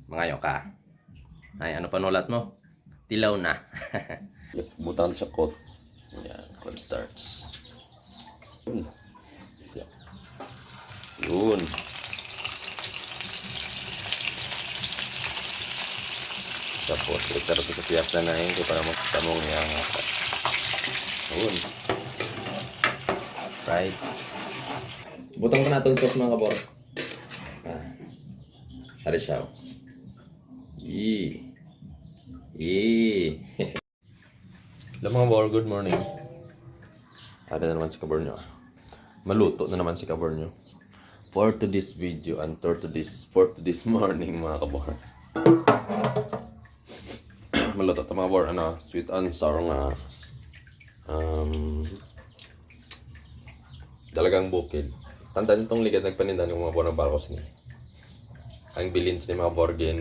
Mangayo ka. Ay, ano panulat mo? Tilaw na. Butang siya coat. Yan, cornstarch. Yun. Yun. Tapos, itaro sa siyak na nahin ko para magtamong yung yun. Right. Butang ka natin sauce mga kabor. Hari siya. Hello mga bor, good morning. Ada na naman si kabor nyo. Maluto na naman si kabor nyo. For today's video and for today's morning mga kabor. Maluto ito mga bor, sweet and sour nga dalagang bukid. Tandaan itong ligad nagpanindan yung mga bor na barkos niya. Ang bilin sa mga bor gin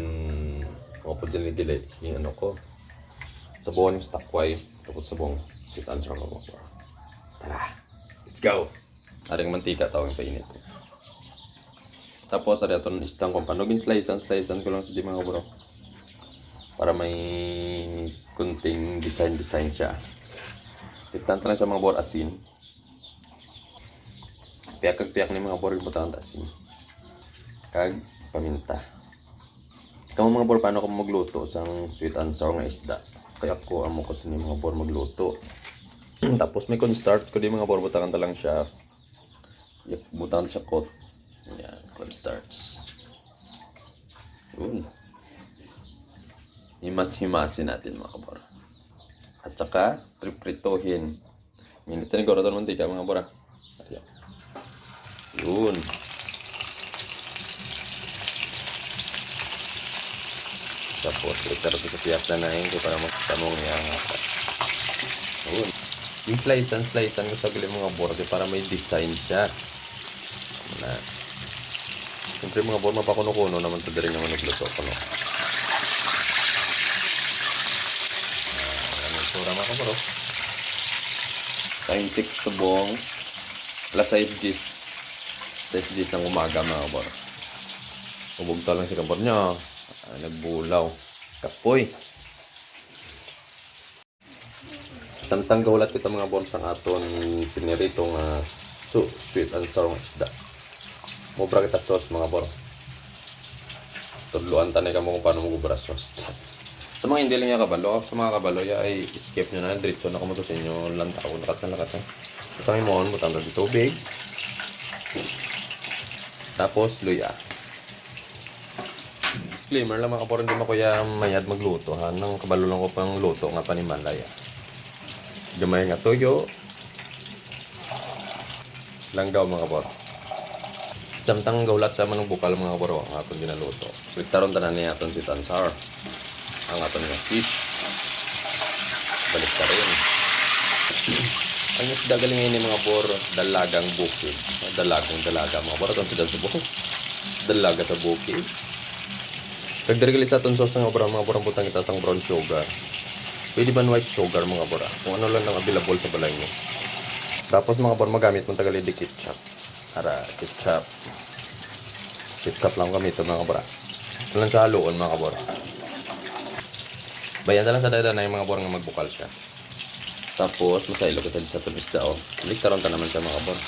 mga po dyan ligilay yung ano ko sa buwan yung stockway tapos sa buwang sweet and sour mga bor. Tara, let's go! Aring mantika tawag painit ko. Tapos ada itong istang kung paano slicean ko lang sa di mga bro para may kunting design siya. Tiptan lang siya mga bor asin. Piyak ni mga bor yung butang asin. Kag paminta. Kamu mga bor paano ko magluto sang sweet and sour nga isda. Kaya ko amo ko sa mga bor magluto. Tapos may cornstarch ko di mga bor butangan ta lang siya. Butangan siya coat. Yan, cornstarch. Himas-himasin natin mga bor. At saka pripritohin. Minit na nagoro doon mantika mga bor. Yun. Tapos itaro sa siyak na nahin ko para magtamong yung yun. Yung slicean ko sa gili mga borde para may design siya. Na. Siyempre mga borde mapakuno-kuno naman ito rin yung nagluto ko no. Anong sura mga bro? Time 6 subong. Alas 6 gis. 6 gis ng umaga mga bro. Ubugta lang si kabor niya. Nagbulaw. Kapoy. Samtang gahulat kita mga bor sang aton piniritong sweet and sour isda. Mubra kita sauce mga bor. Tudluan tanay ka mo kung paano magubra sauce. Sa mga hindi lang yung kabalo, sa mga kabalo ay escape nyo na. Diretso na kumuto sa inyo. Lanta ako, lakat. Ito ay mohon, butang na dito tubig. Tapos luya. Disclaimer lang mga kapor, hindi mo kuya mayad magluto ha. Nang kabalo lang ko pang luto nga panimalaya. Gamay nga toyo. Langgaw mga kapor. Samtang gaulat sa manong bukal mga kapor ang aton ginaluto. Wiktaron tanan niya aton sweet and sour. Ang aton nga fish. Balik ka rin. Ang isda galing ngayon mga kapor, dalagang bukid. Dalaga mga kapor. Itong sidal sa bukid. Dalaga sa bukid. Pagdirigali sa aton sauce nga mga borang butang kita sang brown sugar. Pwede ba white sugar mga bora? Kung ano lang ang available sa balay nyo. Tapos mga bora magamit mong tagalidi ketchup. Ara, ketchup. Ketchup lang gamit mga bora. Ito lang sa haluon mga bora. Bayan na lang sa dada na yung mga bora nga magbukal siya. Tapos masaylo kita sa tulisda o. Liktaron ka naman sa mga bora.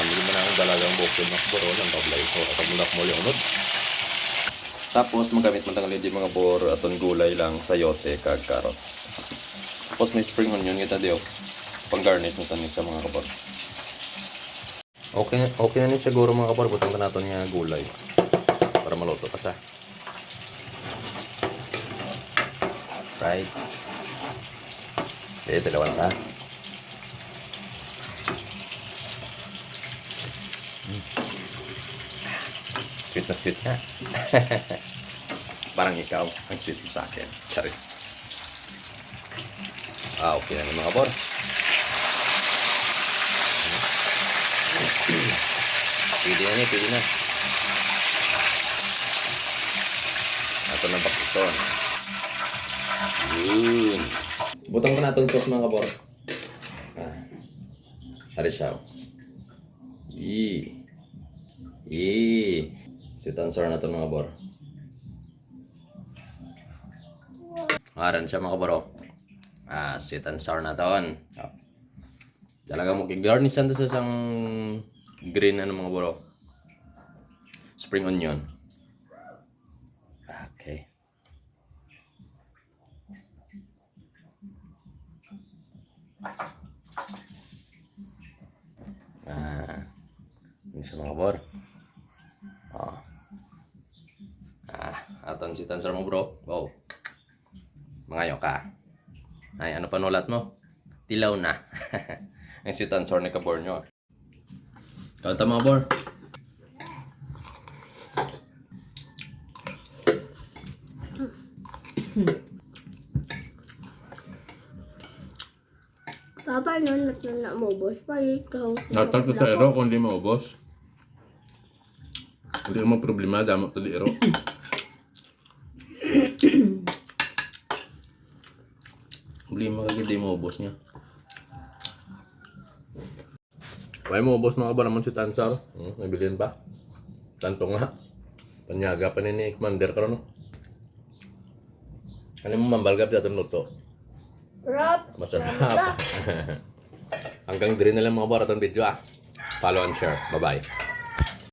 Bili mo na ang dalagang bukid ng boro ng tablay ko at mulak mo unod. Tapos magamit mo tanggalin di mga bor aton gulay lang sayote kag carrots. Tapos may spring onion kita dio pang garnish na tanis sa mga kabor. Okay na ni siguro mga kabor butang ka naton nga gulay para maluto pa sa. Right. Dalawa na ka. Sweet na sweet ka. Parang ikaw ang sweet mo sa akin. Charis. Okay na mga bor. Pwede na. Ito na bakuton. Yun. Butang ko na itong sauce mga kabor. Hari siya. Sweet and sour na ito mga bor. Aran siya mga bro. Sweet and sour na ito. Talaga mo i-garnish yan sa isang green mga bro. Spring onion. Okay. Ini siya mga bor. Aton si Tansar mo bro. Wow. Mangayo ka. Ay, ano panulat mo? Tilaw na. Ang si Tansar na kabor nyo. Kanta mga bor. Papa, nanat na maubos pa ikaw. Natag sa ero kung di maubos. Hindi mo problema, damot to di ero. Problema ka di maubos niya. May maubos mga ba naman si Tansar? Nabilin pa? Tanto nga. Panyaga pa ni Commander ka no? Ano mo mambalgap sa itong luto? Rap! Masarap. Hanggang din na lang mga baratang video. Follow and share. Bye-bye.